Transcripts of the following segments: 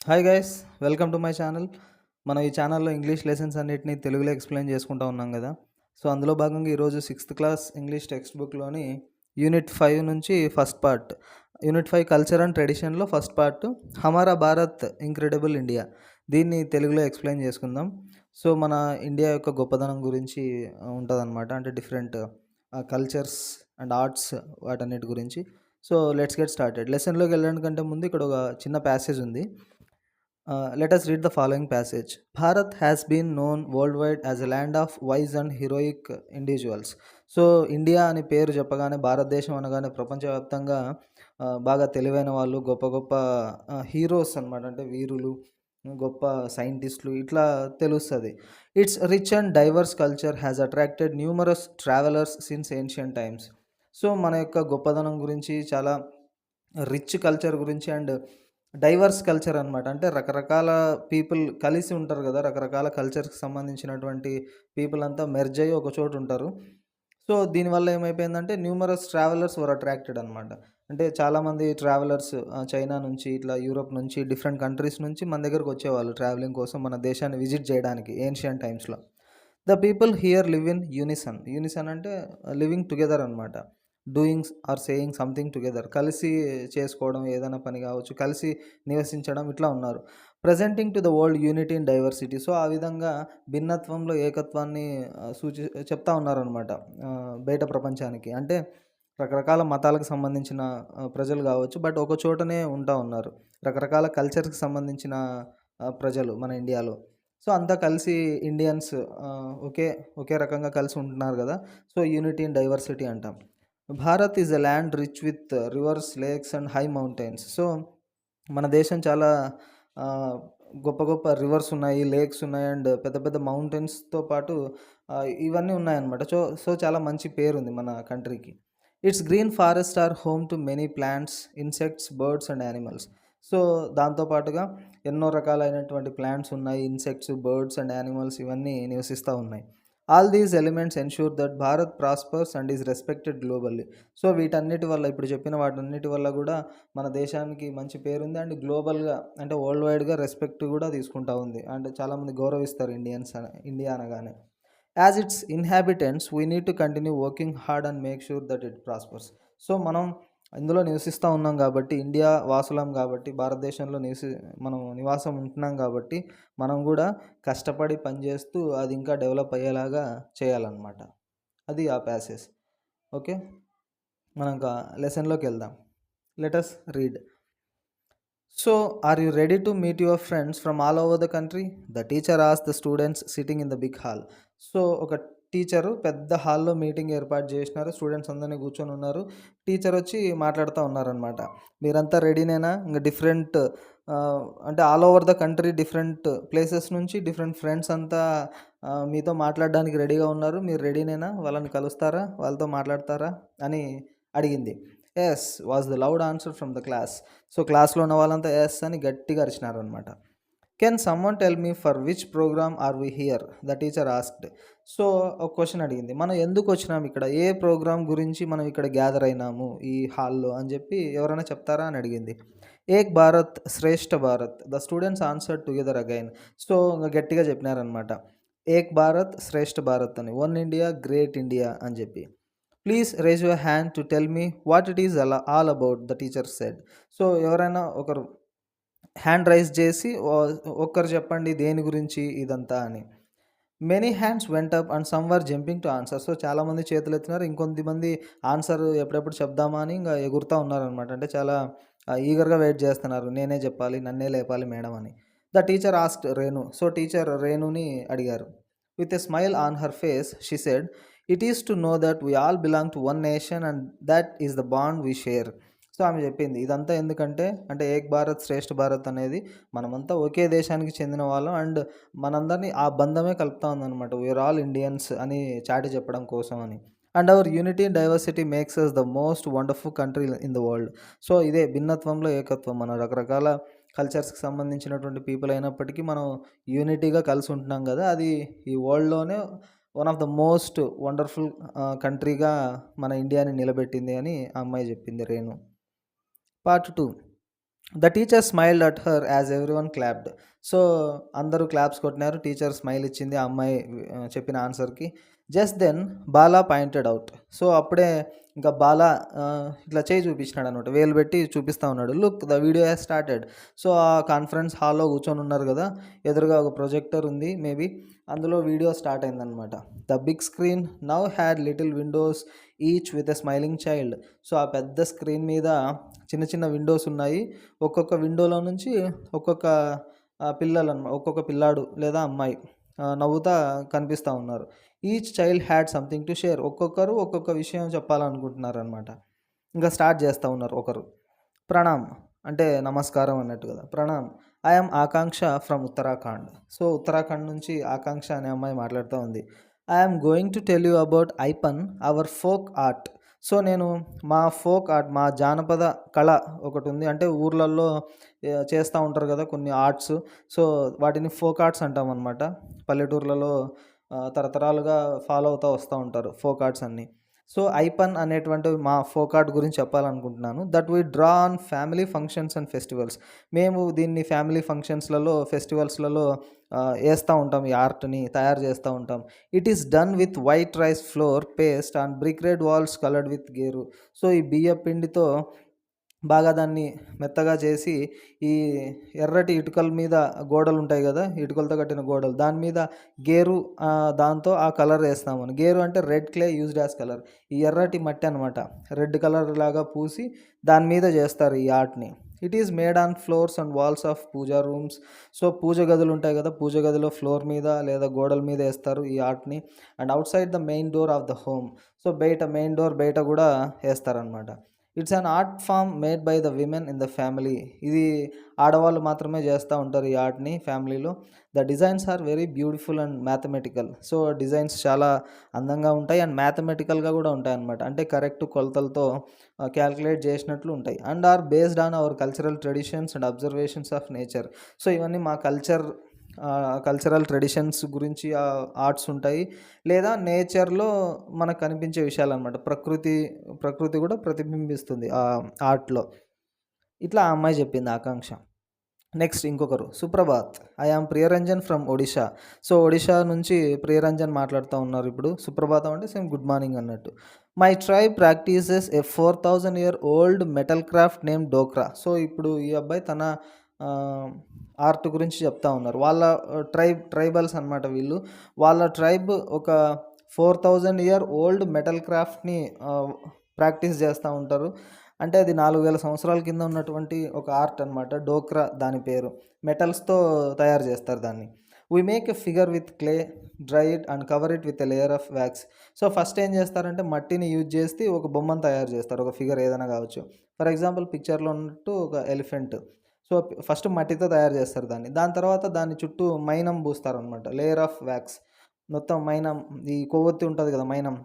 Hi guys, welcome to my channel. మనం ఈ ఛానల్లో ఇంగ్లీష్ లెసన్స్ అన్నిటిని తెలుగులో ఎక్స్ప్లెయిన్ చేసుకుంటూ ఉన్నాం కదా. సో అందులో భాగంగా ఈరోజు 6th క్లాస్ ఇంగ్లీష్ టెక్స్ట్ బుక్లోని యూనిట్ 5 నుంచి first part, unit 5 culture and ట్రెడిషన్లో first part Hamara Bharat incredible India, దీన్ని తెలుగులో ఎక్స్ప్లెయిన్ చేసుకుందాం. సో మన ఇండియా యొక్క గొప్పదనం గురించి ఉంటుందన్నమాట. అంటే డిఫరెంట్ కల్చర్స్ అండ్ ఆర్ట్స్ వాటన్నిటి గురించి. So let's get started. లెసన్లోకి వెళ్ళడానికంటే ముందు ఇక్కడ ఒక చిన్న ప్యాసేజ్ ఉంది. Let us read the following passage. Bharat has been known worldwide as a land of wise and heroic individuals. So India అని పేరు చెప్పగానే, భారతదేశం అనగానే ప్రపంచవ్యాప్తంగా బాగా తెలివైన వాళ్ళు, గొప్ప గొప్ప హీరోస్ అనమాట. అంటే వీరులు, గొప్ప సైంటిస్టులు ఇట్లా తెలుస్తుంది. It's rich and diverse culture has attracted numerous travellers since ancient times. So మన యొక్క గొప్పదనం గురించి, చాలా రిచ్ కల్చర్ గురించి అండ్ డైవర్స్ కల్చర్ అనమాట. అంటే రకరకాల పీపుల్ కలిసి ఉంటారు కదా, రకరకాల కల్చర్స్కి సంబంధించినటువంటి పీపుల్ అంతా మెర్జ్ అయ్యి ఒక చోటు ఉంటారు. సో దీనివల్ల ఏమైపోయిందంటే న్యూమరస్ ట్రావెలర్స్ వర్ అట్రాక్టెడ్ అనమాట. అంటే చాలామంది ట్రావెలర్స్ చైనా నుంచి, ఇట్లా యూరోప్ నుంచి, డిఫరెంట్ కంట్రీస్ నుంచి మన దగ్గరకు వచ్చేవాళ్ళు ట్రావెలింగ్ కోసం, మన దేశాన్ని విజిట్ చేయడానికి ఏన్షియంట్ టైమ్స్లో. The people here live in unison. Unison అంటే లివింగ్ టుగెదర్ అనమాట. Doing or saying something together, కలిసి చేసుకోవడం, ఏదైనా పని కావచ్చు, కలిసి నివసించడం, ఇట్లా ఉన్నారు. Presenting to the world unity in diversity. So ఆ విధంగా భిన్నత్వంలో ఏకత్వాన్ని చెప్తా ఉన్నారనమాట బయట ప్రపంచానికి. అంటే రకరకాల మతాలకు సంబంధించిన ప్రజలు కావచ్చు, బట్ ఒక చోటనే ఉంటా ఉన్నారు. రకరకాల కల్చర్కి సంబంధించిన ప్రజలు మన ఇండియాలో. సో అంతా కలిసి ఇండియన్స్ ఒకే ఒకే రకంగా కలిసి ఉంటున్నారు కదా. సో యూనిటీ ఇన్ డైవర్సిటీ అంటాం. Bharat is a land rich with reverse, lakes and high mountains. So మన దేశం చాలా గొప్ప గొప్ప రివర్స్ ఉన్నాయి, లేక్స్ ఉన్నాయి అండ్ పెద్ద పెద్ద మౌంటైన్స్తో పాటు ఇవన్నీ ఉన్నాయన్నమాట. సో చాలా మంచి పేరు ఉంది మన కంట్రీకి. It's green forest are home to many plants, insects, birds and animals. So దాంతోపాటుగా ఎన్నో రకాలైనటువంటి ప్లాంట్స్ ఉన్నాయి, ఇన్సెక్ట్స్, బర్డ్స్ అండ్ యానిమల్స్ ఇవన్నీ నివసిస్తూ ఉన్నాయి. All these elements ensure that Bharat prospers and is respected globally. So వీటన్నిటి వల్ల, ఇప్పుడు చెప్పిన వాటన్నిటి వల్ల కూడా మన దేశానికి మంచి పేరుంది అండ్ గ్లోబల్గా అంటే వరల్డ్ వైడ్గా రెస్పెక్ట్ కూడా తీసుకుంటా ఉంది. అంటే చాలామంది గౌరవిస్తారు ఇండియా అనగానే. As it's inhabitants we need to continue working hard and make sure that it prospers. So మనం ఇందులో నివసిస్తూ ఉన్నాం కాబట్టి, ఇండియా వాసులం కాబట్టి, భారతదేశంలో మనం నివాసం ఉంటున్నాం కాబట్టి మనం కూడా కష్టపడి పనిచేస్తూ అది ఇంకా డెవలప్ అయ్యేలాగా చేయాలన్నమాట. అది ఆ ప్యాసేజ్. ఓకే, మనం ఇంకా లెసన్లోకి వెళ్దాం. Let us read. So are you ready to meet your friends from all over the country? The teacher ఆస్ the students sitting in the big hall. So ఒక టీచరు పెద్ద హాల్లో మీటింగ్ ఏర్పాటు చేసినారు, స్టూడెంట్స్ అందరినీ కూర్చొని ఉన్నారు. టీచర్ వచ్చి మాట్లాడుతూ ఉన్నారనమాట. మీరంతా రెడీనేనా? ఇంకా డిఫరెంట్ అంటే all over the country different places నుంచి డిఫరెంట్ ఫ్రెండ్స్ అంతా మీతో మాట్లాడడానికి రెడీగా ఉన్నారు. మీరు రెడీనేనా? వాళ్ళని కలుస్తారా, వాళ్ళతో మాట్లాడతారా అని అడిగింది. Yes was the loud answer from the class. So క్లాస్లో ఉన్న వాళ్ళంతా ఎస్ అని గట్టిగా అరిచినారు అనమాట. Can someone tell me for which programme are we here? The teacher asked. So ఒక క్వశ్చన్ అడిగింది, మనం ఎందుకు వచ్చినాము ఇక్కడ, ఏ ప్రోగ్రామ్ గురించి మనం ఇక్కడ గ్యాదర్ అయినాము ఈ హాల్లో అని చెప్పి ఎవరైనా చెప్తారా అని అడిగింది. Ek Bharat Shreshtha Bharat. The students answer together again. So ఇంకా గట్టిగా చెప్పినారనమాట, ఏక్ భారత్ శ్రేష్ఠ భారత్ అని, వన్ ఇండియా గ్రేట్ ఇండియా అని చెప్పి. Please raise your hand to tell me what it is all about, the teacher said. So ఎవరైనా ఒకరు హ్యాండ్ రైజ్ చేసి ఒక్కరు చెప్పండి దేని గురించి ఇదంతా అని. Many hands went up and some were jumping to answer. So చాలామంది చేతులు ఎత్తినారు, ఇంకొంతమంది ఆన్సర్ ఎప్పుడెప్పుడు చెప్దామా అని ఇంకా ఎగురుతూ ఉన్నారనమాట. అంటే చాలా ఈగర్గా వెయిట్ చేస్తున్నారు, నేనే చెప్పాలి, నన్నే లేపాలి మేడం అని. The teacher asked Renu. So teacher రేణుని అడిగారు. With a smile on her face she said, it is to know that we all belong to one nation and that is the bond we share. So ఆమె చెప్పింది ఇదంతా ఎందుకంటే, అంటే ఏక్ భారత్ శ్రేష్ఠ భారత్ అనేది మనమంతా ఒకే దేశానికి చెందిన వాళ్ళం అండ్ మనందరినీ ఆ బంధమే కలుపుతా ఉందన్నమాట. వీఆర్ ఆల్ ఇండియన్స్ అని చాటి చెప్పడం కోసం అని. And our unity diversity makes us the most wonderful country in the world. So ఇదే భిన్నత్వంలో ఏకత్వం. మనం రకరకాల కల్చర్స్కి సంబంధించినటువంటి పీపుల్ అయినప్పటికీ మనం యూనిటీగా కలిసి ఉంటున్నాం కదా, అది ఈ వరల్డ్లోనే one of the most wonderful కంట్రీగా మన ఇండియాని నిలబెట్టింది అని ఆ అమ్మాయి చెప్పింది Renu. Part 2. The teacher smiled at her as everyone clapped. So అందరూ క్లాప్స్ కొట్టినారు. టీచర్ స్మైల్ ఇచ్చింది ఆ అమ్మాయి చెప్పిన ఆన్సర్‌కి. Just then Bala pointed out. So అప్పుడే ఇంకా బాలా ఇట్లా చేయి చూపించినాడనమాట. వేలు పెట్టి చూపిస్తా ఉన్నాడు. Look the video has started. So ఆ కాన్ఫరెన్స్ హాల్‌లో కూర్చొని ఉన్నారు కదా! ఎదురుగా ఒక ప్రొజెక్టర్ ఉంది మేబీ. అందులో వీడియో స్టార్ట్ అయిందనమాట. The big screen now had little windows each with a smiling child. So ఆ పెద్ద స్క్రీన్ మీద చిన్న చిన్న విండోస్ ఉన్నాయి. ఒక్కొక్క విండోలో నుంచి ఒక్కొక్క ఒక్కొక్క పిల్లాడు లేదా అమ్మాయి నవ్వుతా కనిపిస్తా ఉన్నారు. Each child had something to share. ఒక్కొక్కరు ఒక్కొక్క విషయం చెప్పాలనుకుంటున్నారనమాట. ఇంకా స్టార్ట్ చేస్తూ ఉన్నారు ఒకరు. ప్రణామ్ అంటే నమస్కారం అన్నట్టు కదా. ప్రణామ్, I am Akanksha from Uttarakhand. So Uttarakhand నుంచి ఆకాంక్ష అనే అమ్మాయి మాట్లాడుతూ ఉంది. I am going to tell you about Aipan our folk art. So నేను మా ఫోక్ ఆర్ట్, మా జానపద కళ ఒకటి ఉంది. అంటే ఊర్లలో చేస్తూ ఉంటారు కదా కొన్ని ఆర్ట్స్. సో వాటిని ఫోక్ ఆర్ట్స్ అంటాం అనమాట. పల్లెటూర్లలో తరతరాలుగా ఫాలో అవుతూ వస్తూ ఉంటారు ఫోక్ ఆర్ట్స్ అన్నీ. సో ఐపన్ అనేటువంటి మా ఫోక్ ఆర్ట్ గురించి చెప్పాలనుకుంటున్నాను. That we draw on family functions and festivals. మేము దీన్ని ఫ్యామిలీ ఫంక్షన్స్లలో, ఫెస్టివల్స్లలో వేస్తూ ఉంటాం. ఈ ఆర్ట్ని తయారు చేస్తూ ఉంటాం. It is done with white rice flour paste and brick red walls coloured with geru. So ఈ బియ్య పిండితో బాగా దాన్ని మెత్తగా చేసి ఈ ఎర్రటి ఇటుకల మీద గోడలు ఉంటాయి కదా, ఇటుకలతో కట్టిన గోడలు, దాని మీద గేరు దాంతో ఆ కలర్ వేస్తామని. గేరు అంటే red clay used as colour. ఈ ఎర్రటి మట్టి అనమాట. రెడ్ కలర్ లాగా పూసి దాని మీద చేస్తారు ఈ ఆర్ట్ని. It is made on floors and walls of puja rooms. So puja గదులు ఉంటాయి కదా, పూజ గదిలో ఫ్లోర్ మీద లేదా గోడల మీద వేస్తారు ఈ ఆర్ట్ని. And outside the main door of the home. So బయట మెయిన్ డోర్ బయట కూడా వేస్తారనమాట. It's an art form made by the women in the family. ఇది ఆడవాళ్ళు మాత్రమే చేస్తూ ఉంటారు ఈ ఆర్ట్ని ఫ్యామిలీలో. The designs are very beautiful and mathematical. So designs చాలా అందంగా ఉంటాయి అండ్ మ్యాథమెటికల్గా కూడా ఉంటాయి అన్నమాట. అంటే కరెక్ట్ కొలతలతో క్యాల్కులేట్ చేసినట్లు ఉంటాయి. And are based on our cultural traditions and observations of nature. So ఇవన్నీ మా కల్చరల్ ట్రెడిషన్స్ గురించి ఆర్ట్స్ ఉంటాయి. లేదా నేచర్లో మనకు కనిపించే విషయాలన్నమాట. ప్రకృతి కూడా ప్రతిబింబిస్తుంది ఆ ఆర్ట్‌లో. ఇట్లా ఆ అమ్మాయి చెప్పింది ఆకాంక్ష. నెక్స్ట్ ఇంకొకరు సుప్రభాత్, I am Priyaranjan from Odisha. So Odisha నుంచి ప్రియరంజన్ మాట్లాడుతూ ఉన్నారు ఇప్పుడు. సుప్రభాతం అంటే సేమ్ గుడ్ మార్నింగ్ అన్నట్టు. My tribe practices a 4000 year old metal craft name Dokra. So ఇప్పుడు ఈ అబ్బాయి తన ఆర్ట్ గురించి చెప్తా ఉన్నారు. వాళ్ళ ట్రైబల్స్ అనమాట వీళ్ళు. వాళ్ళ ట్రైబ్ ఒక 4000 ఇయర్ ఓల్డ్ మెటల్ క్రాఫ్ట్ని ప్రాక్టీస్ చేస్తూ ఉంటారు. అంటే అది 4000 సంవత్సరాల కింద ఉన్నటువంటి ఒక ఆర్ట్ అనమాట. డోక్రా దాని పేరు. మెటల్స్తో తయారు చేస్తారు దాన్ని. We make a figure with clay, dry it and cover it with a layer of wax. So first ఏం చేస్తారంటే మట్టిని యూజ్ చేసి ఒక బొమ్మను తయారు చేస్తారు. ఒక ఫిగర్ ఏదైనా కావచ్చు. ఫర్ ఎగ్జాంపుల్ పిక్చర్లో ఉన్నట్టు ఒక ఎలిఫెంట్. సో ఫస్ట్ మట్టితో తయారు చేస్తారు దాన్ని. దాని తర్వాత దాని చుట్టూ మైనం పూస్తారనమాట. Layer of wax. మొత్తం మైనం, ఈ కొవ్వొత్తి ఉంటుంది కదా మైనం.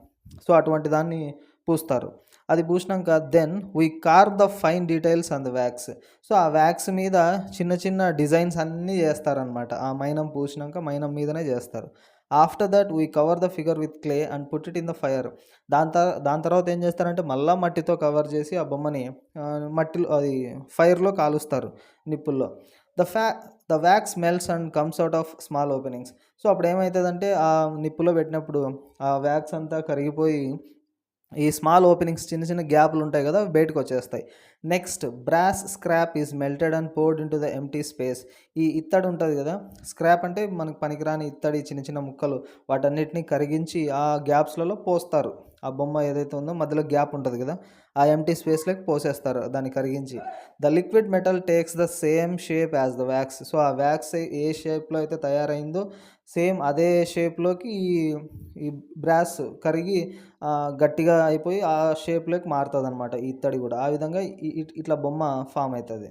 సో అటువంటి దాన్ని పూస్తారు. అది పూసినాక then we carve the fine details on the wax. So ఆ వ్యాక్స్ మీద చిన్న చిన్న డిజైన్స్ అన్నీ చేస్తారనమాట. ఆ మైనం పూసినాక మైనం మీదనే చేస్తారు. After that we cover the figure with clay and put it in the fire. దాని తర్వాత ఏం చేస్తారంటే మళ్ళీ మట్టితో కవర్ చేసి ఆ బొమ్మని మట్టిలో అది ఫైర్లో కాలుస్తారు, నిప్పుల్లో. The the wax melts and comes out of small openings. So అప్పుడు ఏమవుతుందంటే ఆ నిప్పులో పెట్టినప్పుడు ఆ వ్యాక్స్ అంతా కరిగిపోయి ఈ స్మాల్ ఓపెనింగ్స్, చిన్న చిన్న గ్యాప్లు ఉంటాయి కదా, బయటకు వచ్చేస్తాయి. Next brass scrap is melted and poured in to the empty space. ఈ ఇత్తడి ఉంటుంది కదా, స్క్రాప్ అంటే మనకు పనికిరాని ఇత్తడి చిన్న చిన్న ముక్కలు, వాటన్నిటిని కరిగించి ఆ గ్యాప్స్లలో పోస్తారు. ఆ బొమ్మ ఏదైతే ఉందో మధ్యలో గ్యాప్ ఉంటుంది కదా, ఆ ఎంప్టీ స్పేస్లోకి పోసేస్తారు దాన్ని కరిగించి. The liquid metal takes the same shape as the wax. So ఆ వ్యాక్స్ ఏ షేప్లో అయితే తయారైందో సేమ్ అదే షేప్లోకి ఈ బ్రాస్ కరిగి గట్టిగా అయిపోయి ఆ షేప్లోకి మారుతుంది అనమాట ఈ ఇత్తడి కూడా. ఆ విధంగా ఇట్లా బొమ్మ ఫామ్ అవుతుంది.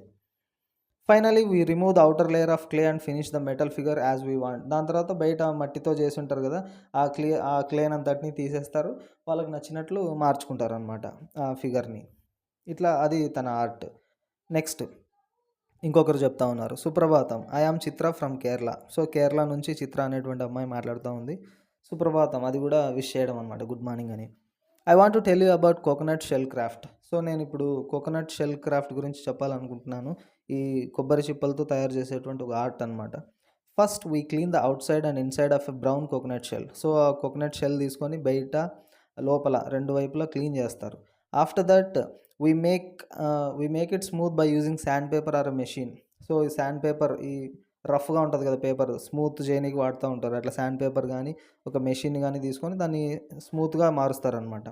Finally we remove the outer layer of clay and finish the metal figure as we want. దాని తర్వాత బయట మట్టితో చేసి ఉంటారు కదా, ఆ క్లేన్ అంతటిని తీసేస్తారు, వాళ్ళకి నచ్చినట్లు మార్చుకుంటారు అనమాట ఆ ఫిగర్ని. ఇట్లా అది తన ఆర్ట్. నెక్స్ట్ ఇంకొకరు చెప్తా ఉన్నారు. సుప్రభాతం, I am Chitra from Kerala. So Kerala నుంచి చిత్ర అనేటువంటి అమ్మాయి మాట్లాడుతూ ఉంది. సుప్రభాతం అది కూడా విష్ చేయడం అనమాట, గుడ్ మార్నింగ్ అని. I want to tell you about coconut shell craft. So నేను ఇప్పుడు కోకోనట్ షెల్ క్రాఫ్ట్ గురించి చెప్పాలనుకుంటున్నాను. ఈ కొబ్బరి చిప్పలతో తయారు చేసేటువంటి ఒక ఆర్ట్ అనమాట. First we clean the outside and inside of a brown coconut shell. So, ఆ కోకోనట్ షెల్ తీసుకొని బయట, లోపల 2 వైపులా క్లీన్ చేస్తారు. After that we make we make it smooth by using sand paper or a machine. So, ఈ sand paper రఫ్‌గా ఉంటది కదా పేపర్, స్మూత్ చేయనీకి వాడుతా ఉంటారు. అట్లా సాండ్ పేపర్ గానీ, ఒక మెషిన్ గానీ తీసుకొని దాన్ని స్మూత్‌గా మారుస్తారనమాట.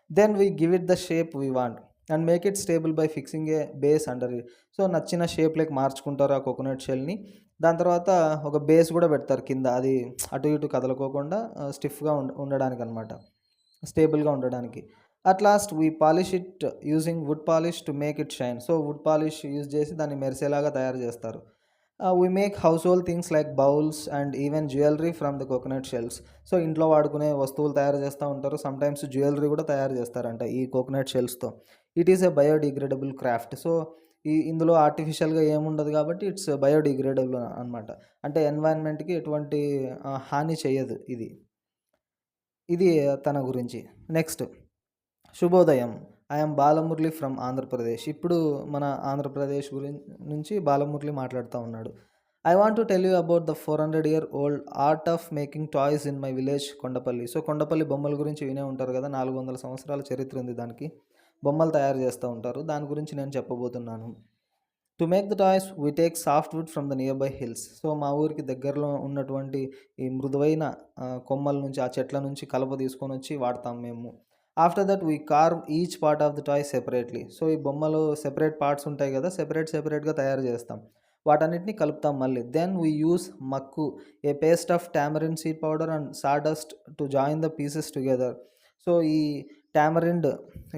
Then we give it the shape we want and make it stable by fixing a base under it. So, నచ్చిన షేప్‌లోకి మార్చుకుంటారు ఆ కోకోనట్ షెల్‌ని. దాని తర్వాత ఒక బేస్ గూడా పెడతారు కింద. అది అటు ఇటు కదలకోకుండా స్టిఫ్‌గా ఉండడానికనమాట. స్టేబుల్‌గా ఉండడానికి. At last we polish it using would polish to make it shine. So, would polish use చేసి దాన్ని మెరిసేలాగా తయారు చేస్తారు. We make house hold things like bowls and even jewellery from the coconut shells. So, ఇంట్లో వాడుకునే వస్తువులు తయారు చేస్తూ ఉంటారు. సమ్‌టైమ్స్ జ్యువెలరీ కూడా తయారు చేస్తారంట ఈ కోకోనట్ షెల్స్‌తో. It is a biodegradable craft. So, ఇందులో ఆర్టిఫిషియల్‌గా ఏముండదు కాబట్టి ఇట్స్ బయోడిగ్రేడబుల్ అనమాట. అంటే ఎన్వైర్న్‌మెంట్‌కి ఎటువంటి హాని చేయదు ఇది. ఇది తన గురించి. నెక్స్ట్, శుభోదయం. I am Balamurali from Andhra Pradesh. ఇప్పుడు మన ఆంధ్రప్రదేశ్ నుంచి బాలమురళి మాట్లాడుతా ఉన్నాడు. I want to tell you about the 400 year old art of making toys in my village Kondapalli. So, Kondapalli బొమ్మల గురించి వినే ఉంటారు కదా! 400 సంవత్సరాల చరిత్ర ఉంది దానికి. బొమ్మలు తయారు చేస్తూ ఉంటారు. దాని గురించి నేను చెప్పబోతున్నాను. To make the toys we take soft wood from the near by hills. So, మా ఊరికి దగ్గరలో ఉన్నటువంటి ఈ మృదువైన కొమ్మల నుంచి, ఆ చెట్ల నుంచి కలప తీసుకొనొచ్చి వాడతాం మేము. After that we carve each part of the toy separately. So, ఈ బొమ్మలు సెపరేట్ పార్ట్స్ ఉంటాయి కదా! సెపరేట్‌గా తయారు చేస్తాం. వాటన్నిటిని కలుపుతాం మళ్ళీ. దెన్ వీ యూజ్ మక్కు, a paste of tamarind seed powder and sawdust to join the pieces together. So, ఈ టామరిండ్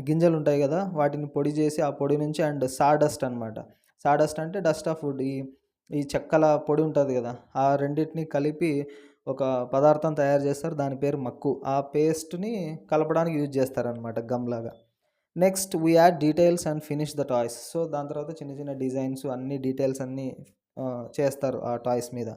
గింజలుంటాయి కదా! వాటిని పొడి చేసి, ఆ పొడి నుంచి అండ్ సాడస్ట్ అనమాట. సాడస్ట్ అంటే డస్ట్ ఆఫ్ వుడ్. ఈ చెక్కల పొడి ఉంటది గదా! ఆ రెండిటిని కలిపి ఒక పదార్థం తయారు చేస్తారు. దాని పేరు మక్కు. ఆ పేస్ట్‌ని కలపడానికి యూజ్ చేస్తారనమాట గమ్‌లాగా. Next we add details and finish the toys. So, దాని తర్వాత చిన్న చిన్న డిజైన్స్ అన్ని డీటెయిల్స్ అన్నీ చేస్తారు ఆ టాయ్స్ మీద.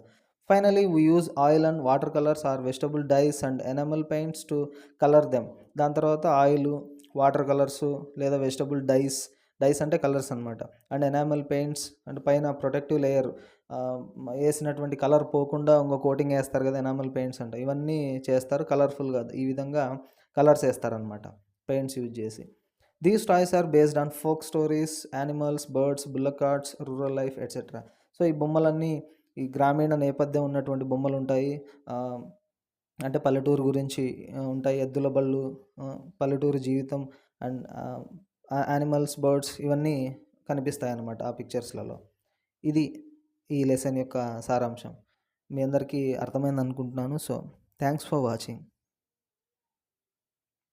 Finally we use oil and water colours or vegetable dyes and enamel paints to colour them. దాని తర్వాత ఆయిలు, వాటర్ కలర్సు లేదా వెజిటబుల్ డైస్, డైస్ అంటే కలర్స్ అనమాట. అండ్ ఎనామల్ పెయింట్స్ అంటే పైన ప్రొటెక్టివ్ లేయర్ ఏసినటువంటి కలర్ పోకుండా ఇంకో కోటింగ్ ఏస్తారు కదా! ఎనామల్ పెయింట్స్ అంటే. ఇవన్నీ చేస్తారు కలర్‌ఫుల్‌గా. ఈ విధంగా కలర్స్ ఏస్తారనమాట పెయింట్స్ యూజ్ చేసి. These toys are based on folk stories, animals, birds, bullock carts, rural life etcetera. So, ఈ బొమ్మలన్నీ ఈ గ్రామీణ నేపథ్యం ఉన్నటువంటి బొమ్మలుంటాయి. ఆహ్, అంటే పల్లెటూరు గురించి ఉంటాయి. ఎద్దుల బళ్ళు, పల్లెటూరు జీవితం అండ్ యానిమల్స్, బర్డ్స్ ఇవన్నీ కనిపిస్తాయన్నమాట ఆ పిక్చర్స్‌లలో. ఇది ఈ లెసన్ యొక్క సారాంశం. మీ అందరికీ అర్థమైందనుకుంటున్నాను. So, thanks for watching.